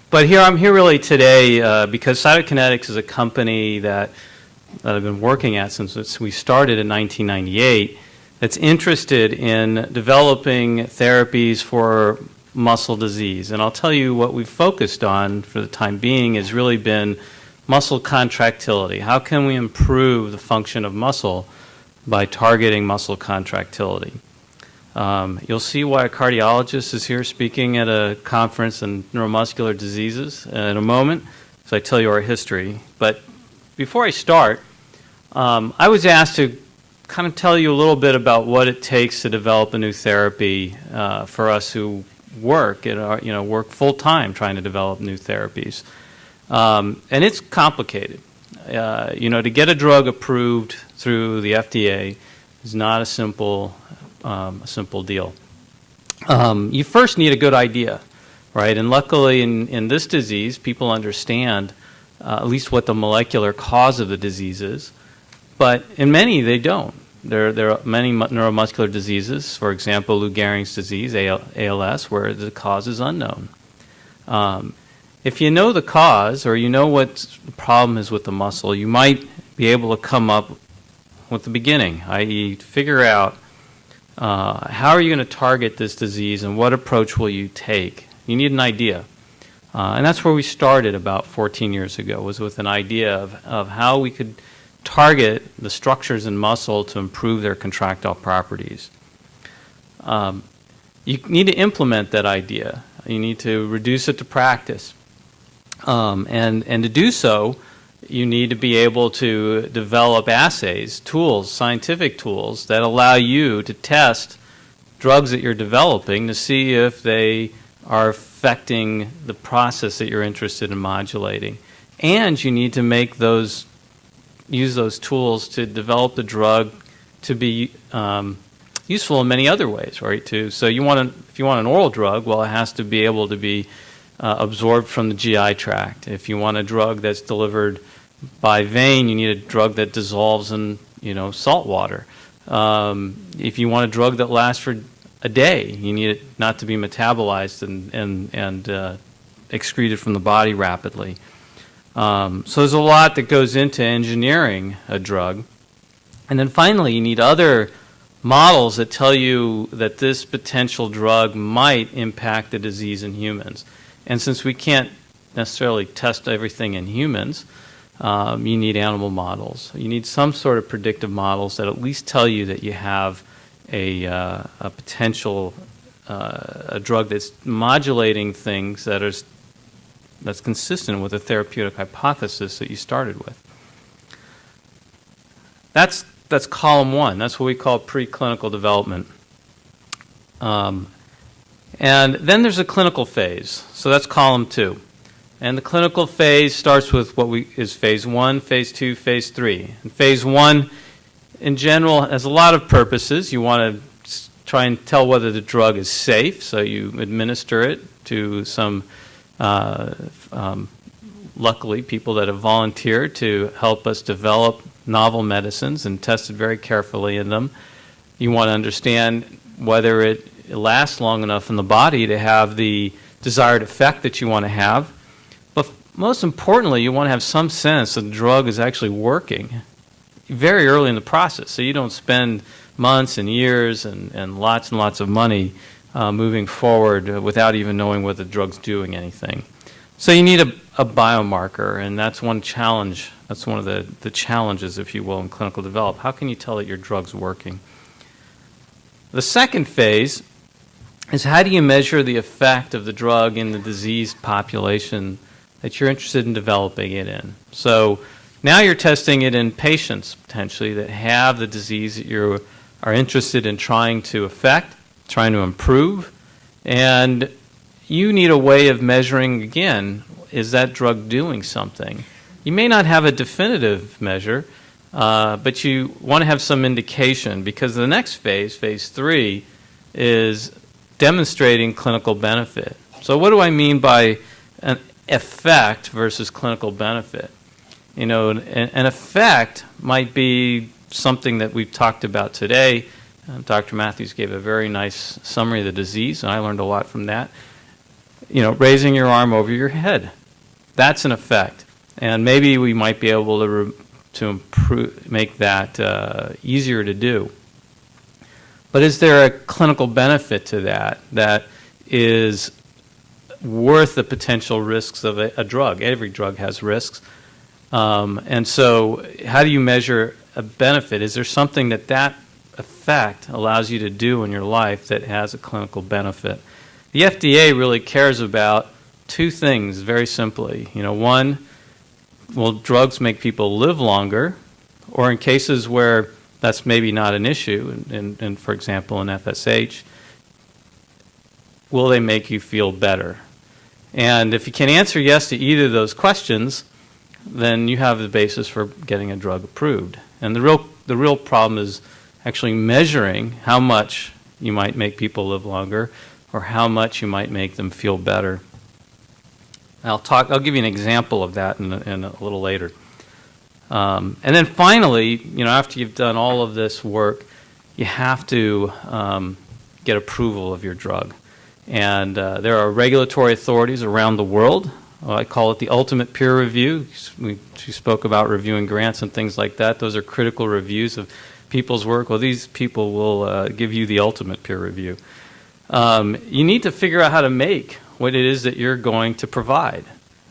But I'm here really today because Cytokinetics is a company that I've been working at since we started in 1998 that's interested in developing therapies for muscle disease. And I'll tell you what we've focused on for the time being has really been muscle contractility. How can we improve the function of muscle by targeting muscle contractility? You'll see why a cardiologist is here speaking at a conference on neuromuscular diseases in a moment, as I tell you our history. But before I start, I was asked to kind of tell you a little bit about what it takes to develop a new therapy for us who work full time trying to develop new therapies, and it's complicated. To get a drug approved through the FDA is not a simple deal. You first need a good idea, right? And luckily, in this disease, people understand at least what the molecular cause of the disease is. But in many, they don't. There are many neuromuscular diseases, for example, Lou Gehrig's disease, ALS, where the cause is unknown. If you know the cause, or you know what the problem is with the muscle, you might be able to come up with the beginning, i.e. figure out how are you going to target this disease and what approach will you take. You need an idea. And that's where we started about 14 years ago, was with an idea of how we could target the structures in muscle to improve their contractile properties. You need to implement that idea. You need to reduce it to practice. And to do so, you need to be able to develop assays, tools, scientific tools that allow you to test drugs that you're developing to see if they are affecting the process that you're interested in modulating. And you need to use those tools to develop the drug to be useful in many other ways, right? So if you want an oral drug, well, it has to be able to be absorbed from the GI tract. If you want a drug that's delivered by vein, you need a drug that dissolves in salt water. If you want a drug that lasts for a day, you need it not to be metabolized and excreted from the body rapidly. So there's a lot that goes into engineering a drug. And then finally, you need other models that tell you that this potential drug might impact the disease in humans. And since we can't necessarily test everything in humans, you need animal models. You need some sort of predictive models that at least tell you that you have a potential a drug that's modulating things that's consistent with the therapeutic hypothesis that you started with. That's column one. That's what we call preclinical development. And then there's a clinical phase. So that's column two. And the clinical phase starts with is phase 1, phase 2, phase 3. And phase 1, in general, has a lot of purposes. You want to try and tell whether the drug is safe, so you administer it to some, luckily, people that have volunteered to help us develop novel medicines and tested very carefully in them. You want to understand whether it lasts long enough in the body to have the desired effect that you want to have. But most importantly, you want to have some sense that the drug is actually working very early in the process, so you don't spend months and years and lots of money moving forward without even knowing whether the drug's doing anything. So you need a biomarker, and that's one challenge. That's one of the challenges, if you will, in clinical development. How can you tell that your drug's working? The second phase is how do you measure the effect of the drug in the diseased population that you're interested in developing it in? So now you're testing it in patients, potentially, that have the disease that you are interested in trying to affect, trying to improve, and you need a way of measuring, again, is that drug doing something? You may not have a definitive measure, but you want to have some indication, because the next phase, phase 3, is demonstrating clinical benefit. So what do I mean by an effect versus clinical benefit? An effect might be something that we've talked about today. Dr. Matthews gave a very nice summary of the disease, and I learned a lot from that. raising your arm over your head. That's an effect. And maybe we might be able to make that easier to do. But is there a clinical benefit to that is worth the potential risks of a drug? Every drug has risks. And so how do you measure a benefit? Is there something that effect allows you to do in your life that has a clinical benefit? The FDA really cares about two things, very simply. One, will drugs make people live longer? Or in cases where that's maybe not an issue, and for example in FSH, will they make you feel better? And if you can answer yes to either of those questions, then you have the basis for getting a drug approved. And the real problem is actually measuring how much you might make people live longer or how much you might make them feel better. I'll give you an example of that in a little later. And then finally, after you've done all of this work, you have to get approval of your drug. And there are regulatory authorities around the world. I call it the ultimate peer review. She spoke about reviewing grants and things like that. Those are critical reviews of people's work. Well, these people will give you the ultimate peer review. You need to figure out how to make what it is that you're going to provide.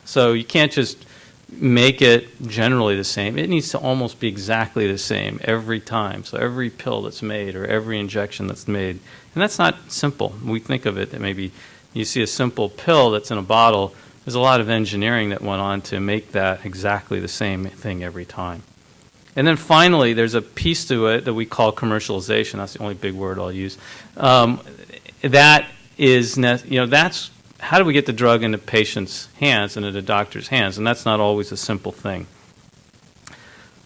So you can't just make it generally the same. It needs to almost be exactly the same every time. So every pill that's made or every injection that's made. And that's not simple. We think of it that maybe you see a simple pill that's in a bottle. There's a lot of engineering that went on to make that exactly the same thing every time. And then finally, there's a piece to it that we call commercialization. That's the only big word I'll use. That is, that's how do we get the drug into patients' hands and into doctors' hands? And that's not always a simple thing.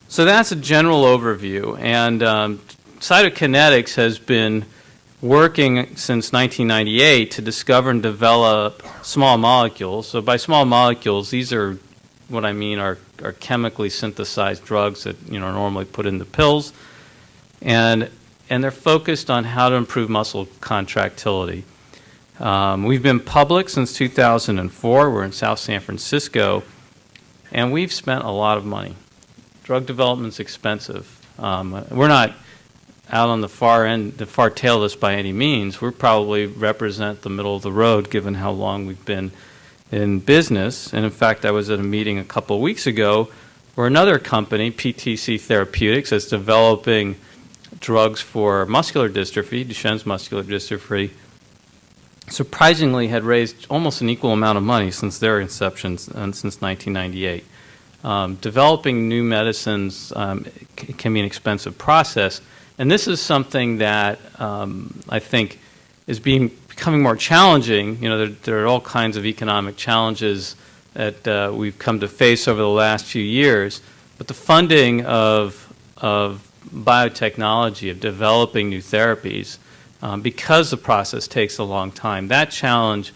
So that's a general overview. And Cytokinetics has been working since 1998 to discover and develop small molecules. So by small molecules, these are what I mean are chemically synthesized drugs that are normally put into pills. And they're focused on how to improve muscle contractility. We've been public since 2004. We're in South San Francisco, and we've spent a lot of money. Drug development's expensive. We're not out on the far end, the far tail of this by any means. We probably represent the middle of the road given how long we've been in business. And in fact, I was at a meeting a couple of weeks ago where another company, PTC Therapeutics, is developing drugs for muscular dystrophy, Duchenne's muscular dystrophy, surprisingly had raised almost an equal amount of money since their inception, since 1998. Developing new medicines can be an expensive process, and this is something that I think is becoming more challenging. There are all kinds of economic challenges that we've come to face over the last few years, but the funding of biotechnology, of developing new therapies, because the process takes a long time, the challenge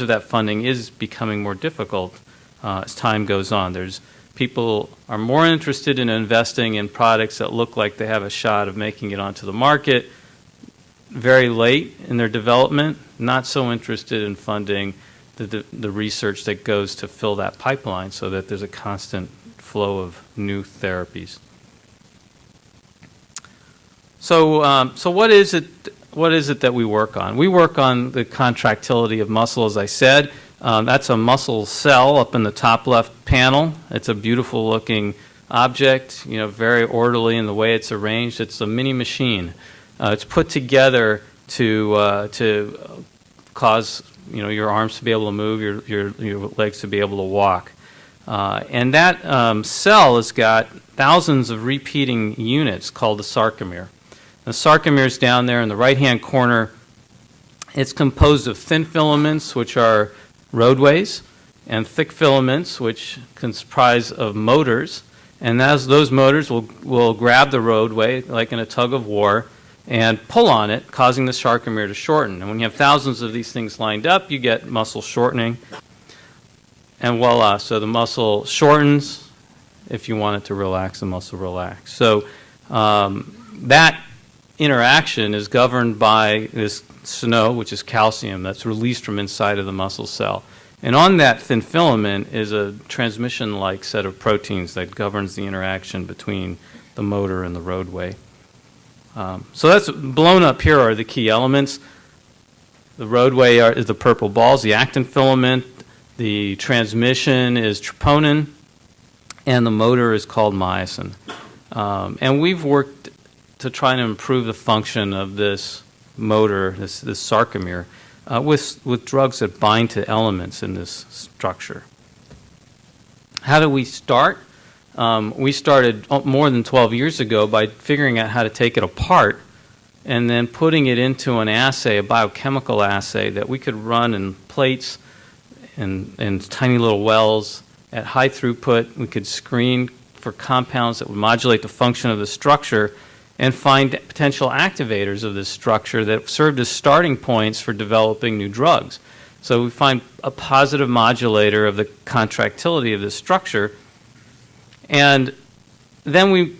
of that funding is becoming more difficult as time goes on. People are more interested in investing in products that look like they have a shot of making it onto the market very late in their development, not so interested in funding the research that goes to fill that pipeline so that there's a constant flow of new therapies. So what is it that we work on? We work on the contractility of muscle, as I said. That's a muscle cell up in the top left panel. It's a beautiful looking object, very orderly in the way it's arranged. It's a mini machine. It's put together to cause your arms to be able to move, your legs to be able to walk. And that cell has got thousands of repeating units called the sarcomere. The sarcomere is down there in the right-hand corner. It's composed of thin filaments, which are roadways, and thick filaments, which comprise of motors. And as those motors will grab the roadway, like in a tug of war, and pull on it, causing the sarcomere to shorten. And when you have thousands of these things lined up, you get muscle shortening. And voila, so the muscle shortens. If you want it to relax, the muscle relax. So that interaction is governed by this SNO, which is calcium, that's released from inside of the muscle cell. And on that thin filament is a transmission-like set of proteins that governs the interaction between the motor and the roadway. So that's blown up here are the key elements. The roadway is the purple balls, the actin filament, the transmission is troponin, and the motor is called myosin. And we've worked to try to improve the function of this motor, this sarcomere, with drugs that bind to elements in this structure. How do we start? We started more than 12 years ago by figuring out how to take it apart and then putting it into an assay, a biochemical assay that we could run in plates and tiny little wells at high throughput. We could screen for compounds that would modulate the function of the structure and find potential activators of this structure that served as starting points for developing new drugs. So we find a positive modulator of the contractility of this structure, and then we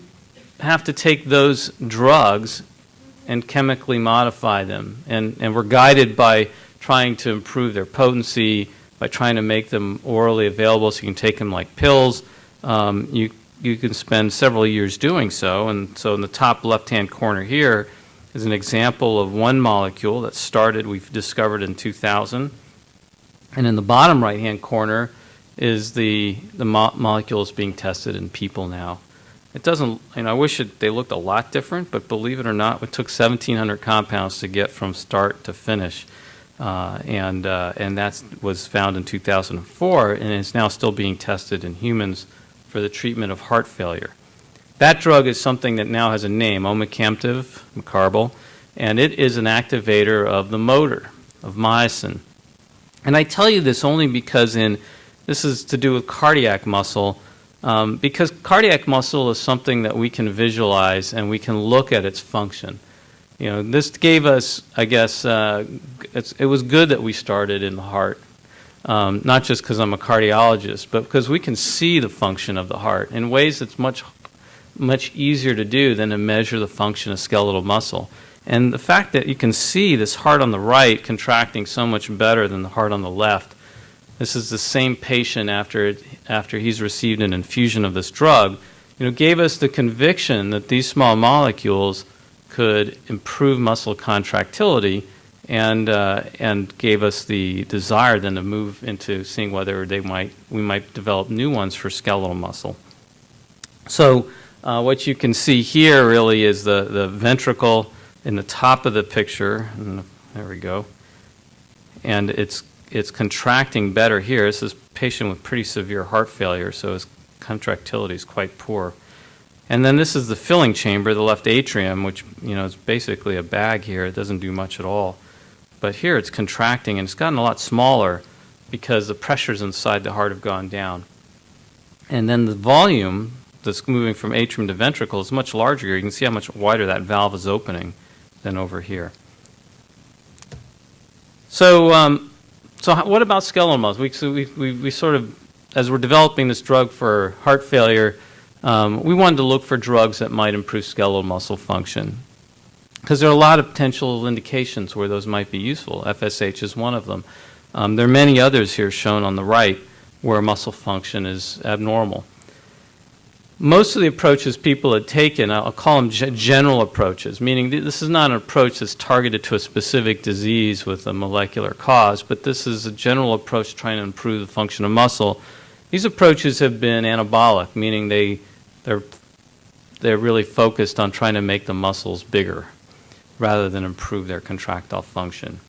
have to take those drugs and chemically modify them. And we're guided by trying to improve their potency, by trying to make them orally available so you can take them like pills. You can spend several years doing so. And so in the top left-hand corner here is an example of one molecule that started, we've discovered in 2000. And in the bottom right-hand corner is the molecules being tested in people now. It doesn't, I wish they looked a lot different, but believe it or not, it took 1,700 compounds to get from start to finish. And that was found in 2004, and it's now still being tested in humans for the treatment of heart failure. That drug is something that now has a name, omecamtiv mecarbil, and it is an activator of the motor, of myosin. And I tell you this only because this is to do with cardiac muscle, because cardiac muscle is something that we can visualize and we can look at its function. This gave us, I guess, it was good that we started in the heart. Not just because I'm a cardiologist, but because we can see the function of the heart in ways that's much easier to do than to measure the function of skeletal muscle. And the fact that you can see this heart on the right contracting so much better than the heart on the left, this is the same patient after he's received an infusion of this drug, gave us the conviction that these small molecules could improve muscle contractility, and gave us the desire then to move into seeing whether we might develop new ones for skeletal muscle. So what you can see here really is the ventricle in the top of the picture. There we go. And it's contracting better here. This is a patient with pretty severe heart failure, so his contractility is quite poor. And then this is the filling chamber, the left atrium, which is basically a bag here. It doesn't do much at all. But here it's contracting, and it's gotten a lot smaller because the pressures inside the heart have gone down. And then the volume that's moving from atrium to ventricle is much larger here. You can see how much wider that valve is opening than over here. So what about skeletal muscle? We sort of, as we're developing this drug for heart failure, we wanted to look for drugs that might improve skeletal muscle function, because there are a lot of potential indications where those might be useful. FSH is one of them. There are many others here shown on the right where muscle function is abnormal. Most of the approaches people had taken, I'll call them general approaches, meaning this is not an approach that's targeted to a specific disease with a molecular cause, but this is a general approach trying to improve the function of muscle. These approaches have been anabolic, meaning they're really focused on trying to make the muscles bigger rather than improve their contractile function.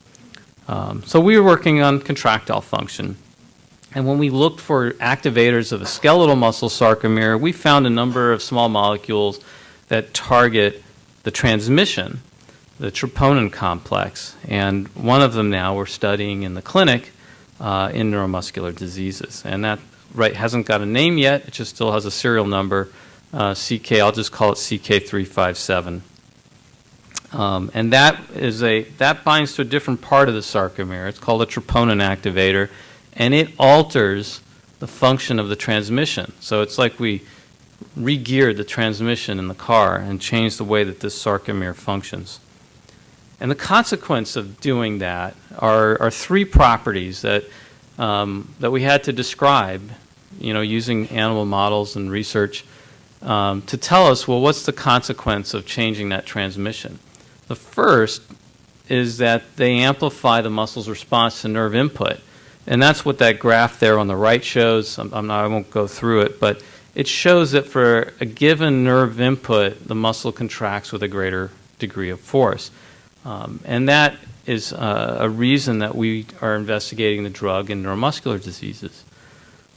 So we were working on contractile function. And when we looked for activators of the skeletal muscle sarcomere, we found a number of small molecules that target the transmission, the troponin complex. And one of them now we're studying in the clinic in neuromuscular diseases. And that hasn't got a name yet. It just still has a serial number, I'll just call it CK357. And that binds to a different part of the sarcomere. It's called a troponin activator, and it alters the function of the transmission. So it's like we re-geared the transmission in the car and changed the way that this sarcomere functions. And the consequence of doing that are three properties that we had to describe, using animal models and research to tell us, well, what's the consequence of changing that transmission? The first is that they amplify the muscle's response to nerve input. And that's what that graph there on the right shows. I won't go through it, but it shows that for a given nerve input, the muscle contracts with a greater degree of force. And that is a reason that we are investigating the drug in neuromuscular diseases.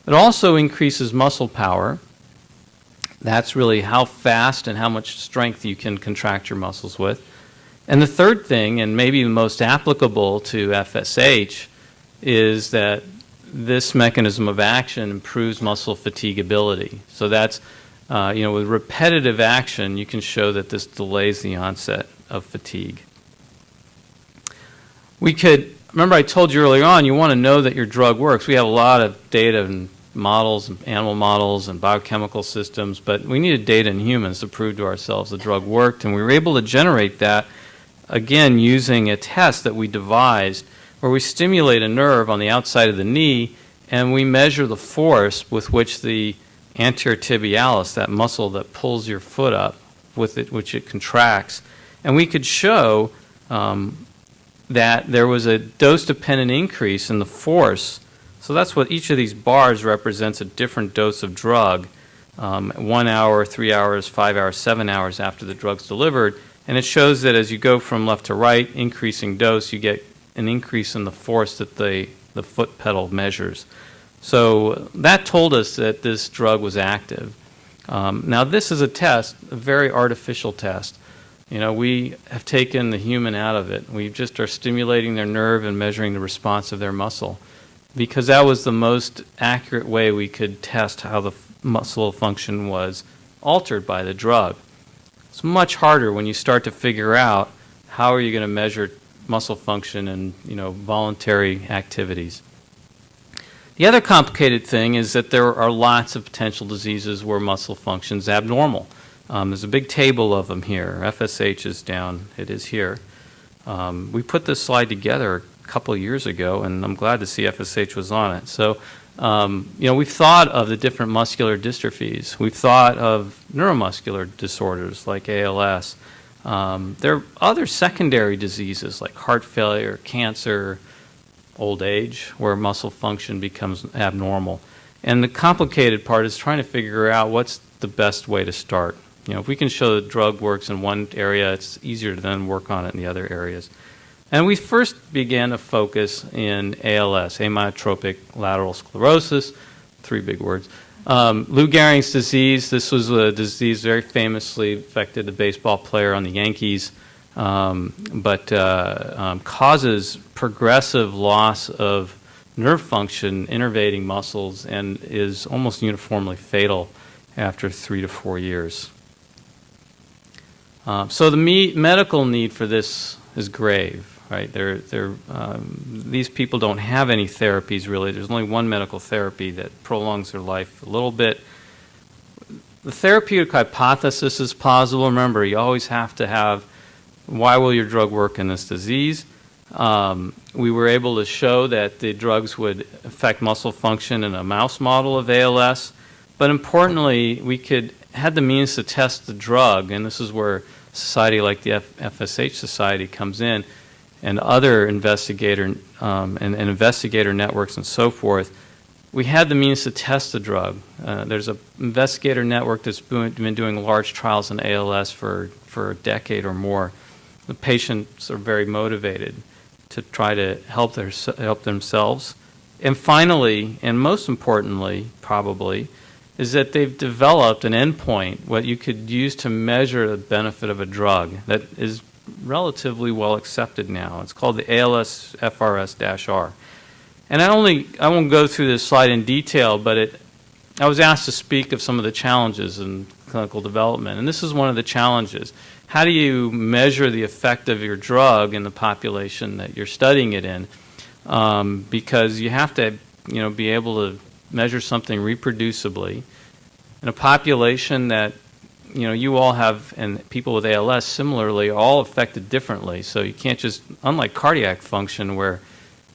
It also increases muscle power. That's really how fast and how much strength you can contract your muscles with. And the third thing, and maybe the most applicable to FSH, is that this mechanism of action improves muscle fatigability. So that's, with repetitive action, you can show that this delays the onset of fatigue. Remember I told you earlier on, you want to know that your drug works. We have a lot of data and models, and animal models and biochemical systems, but we needed data in humans to prove to ourselves the drug worked, and we were able to generate that, again, using a test that we devised where we stimulate a nerve on the outside of the knee, and we measure the force with which the anterior tibialis, that muscle that pulls your foot up, which it contracts, and we could show that there was a dose-dependent increase in the force. So that's what each of these bars represents, a different dose of drug, 1 hour, 3 hours, 5 hours, 7 hours after the drug's delivered. And it shows that as you go from left to right, increasing dose, you get an increase in the force that the foot pedal measures. So that told us that this drug was active. Now this is a test, a very artificial test. We have taken the human out of it. We just are stimulating their nerve and measuring the response of their muscle, because that was the most accurate way we could test how the muscle function was altered by the drug. It's much harder when you start to figure out how are you going to measure muscle function and voluntary activities. The other complicated thing is that there are lots of potential diseases where muscle function is abnormal. There's a big table of them here. FSH is down. It is here. We put this slide together a couple of years ago, and I'm glad to see FSH was on it. So, we've thought of the different muscular dystrophies. We've thought of neuromuscular disorders like ALS. There are other secondary diseases like heart failure, cancer, old age, where muscle function becomes abnormal. And the complicated part is trying to figure out what's the best way to start. If we can show the drug works in one area, it's easier to then work on it in the other areas. And we first began to focus in ALS, amyotrophic lateral sclerosis, 3 big words. Lou Gehrig's disease, this was a disease very famously affected the baseball player on the Yankees, but causes progressive loss of nerve function, innervating muscles, and is almost uniformly fatal after 3 to 4 years. So the medical need for this is grave, right? These people don't have any therapies really. There's only one medical therapy that prolongs their life a little bit. The therapeutic hypothesis is plausible. Remember, you always have to have, why will your drug work in this disease? We were able to show that the drugs would affect muscle function in a mouse model of ALS, but importantly, we had the means to test the drug, and this is where a society like the FSH Society comes in, and other investigator and investigator networks and so forth. We had the means to test the drug. There's an investigator network that's been doing large trials in ALS for a decade or more. The patients are very motivated to try to help themselves. And finally, and most importantly, probably, is that they've developed an endpoint, what you could use to measure the benefit of a drug that is relatively well accepted now. It's called the ALSFRS-R. And I won't go through this slide in detail, but I was asked to speak of some of the challenges in clinical development, and this is one of the challenges. How do you measure the effect of your drug in the population that you're studying it in? Because you have to, be able to measure something reproducibly in a population that, you all have, and people with ALS similarly, are all affected differently. So you can't just, unlike cardiac function where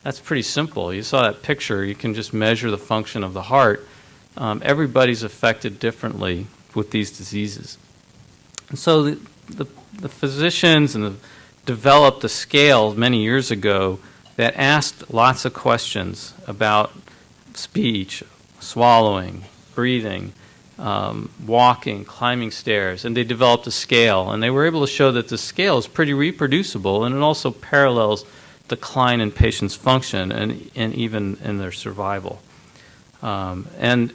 that's pretty simple. You saw that picture. You can just measure the function of the heart. Everybody's affected differently with these diseases. And so the physicians developed a scale many years ago that asked lots of questions about speech, swallowing, breathing, walking, climbing stairs, and they developed a scale. And they were able to show that the scale is pretty reproducible, and it also parallels decline in patients' function and even in their survival. And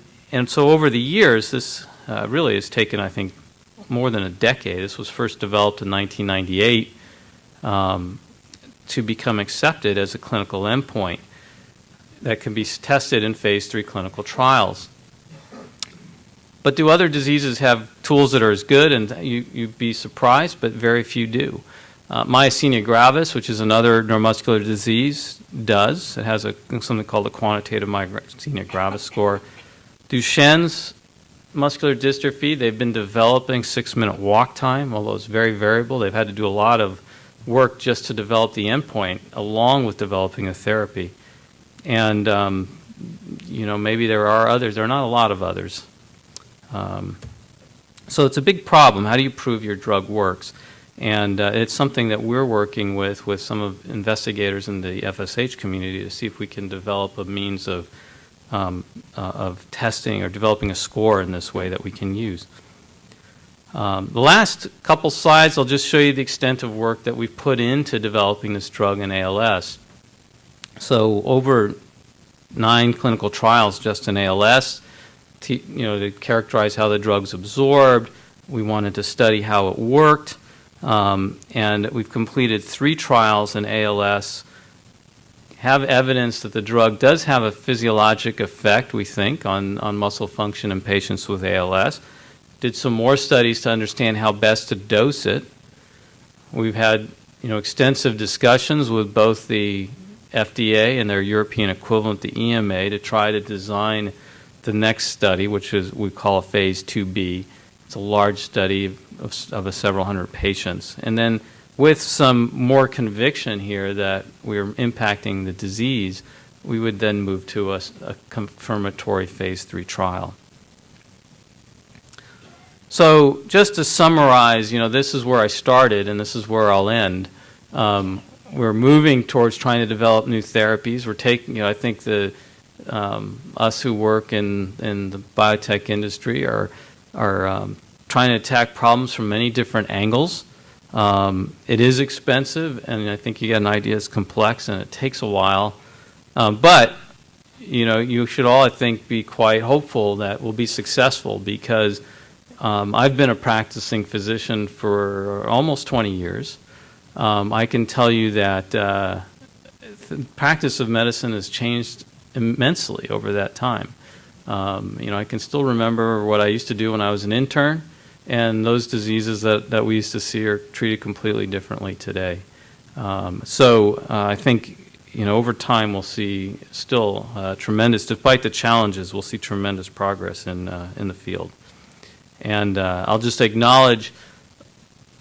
so over the years, this really has taken, I think, more than a decade. This was first developed in 1998 to become accepted as a clinical endpoint that can be tested in phase 3 clinical trials. But do other diseases have tools that are as good? And you'd be surprised, but very few do. Myasthenia gravis, which is another neuromuscular disease, does. It has something called the quantitative myasthenia gravis score. Duchenne's muscular dystrophy, they've been developing 6-minute walk time, although it's very variable. They've had to do a lot of work just to develop the endpoint, along with developing a therapy. And, maybe there are others. There are not a lot of others. So it's a big problem. How do you prove your drug works? And it's something that we're working with some of investigators in the FSH community to see if we can develop a means of testing or developing a score in this way that we can use. The last couple slides, I'll just show you the extent of work that we've put into developing this drug in ALS. So over 9 clinical trials just in ALS, to characterize how the drug's absorbed. We wanted to study how it worked. And we've completed 3 trials in ALS, have evidence that the drug does have a physiologic effect, we think, on muscle function in patients with ALS. Did some more studies to understand how best to dose it. We've had extensive discussions with both the FDA and their European equivalent, the EMA, to try to design the next study, which is we call a phase 2B. It's a large study of several hundred patients. And then with some more conviction here that we're impacting the disease, we would then move to a confirmatory phase 3 trial. So just to summarize, this is where I started and this is where I'll end. We're moving towards trying to develop new therapies. We're taking, I think us who work in the biotech industry are trying to attack problems from many different angles. It is expensive, and I think you get an idea it's complex, and it takes a while. But you should all, I think, be quite hopeful that we'll be successful because I've been a practicing physician for almost 20 years. I can tell you that the practice of medicine has changed immensely over that time. I can still remember what I used to do when I was an intern, and those diseases that we used to see are treated completely differently today. So I think over time we'll see still tremendous, despite the challenges, we'll see tremendous progress in the field. And I'll just acknowledge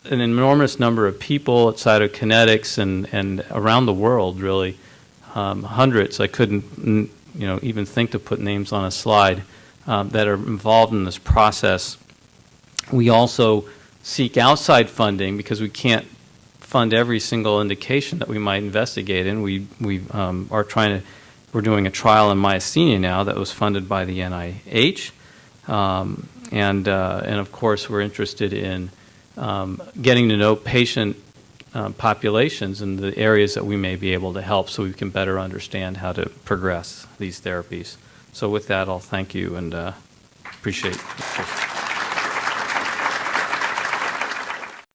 an enormous number of people at Cytokinetics and around the world, really, hundreds. I couldn't, even think to put names on a slide that are involved in this process. We also seek outside funding because we can't fund every single indication that we might investigate in. We're doing a trial in myasthenia now that was funded by the NIH, and of course we're interested in getting to know patient populations in the areas that we may be able to help so we can better understand how to progress these therapies. So with that, I'll thank you and appreciate it.